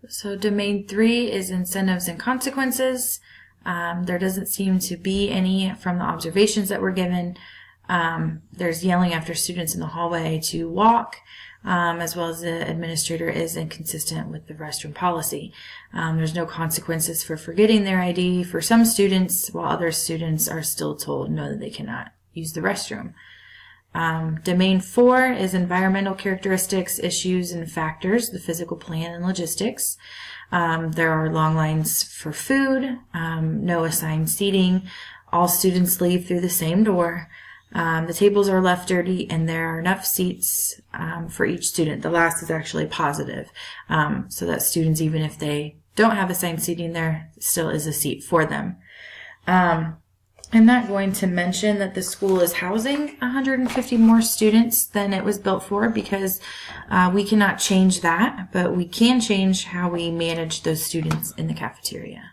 So domain 3 is incentives and consequences. There doesn't seem to be any from the observations that were given. There's yelling after students in the hallway to walk, as well as the administrator is inconsistent with the restroom policy. There's no consequences for forgetting their ID for some students, while other students are still told no, that they cannot use the restroom. Domain 4 is environmental characteristics, issues, and factors, the physical plan and logistics. There are long lines for food, no assigned seating. All students leave through the same door. The tables are left dirty, and there are enough seats for each student. The last is actually positive, so that students, even if they don't have assigned seating, there still is a seat for them. I'm not going to mention that the school is housing 150 more students than it was built for, because we cannot change that, but we can change how we manage those students in the cafeteria.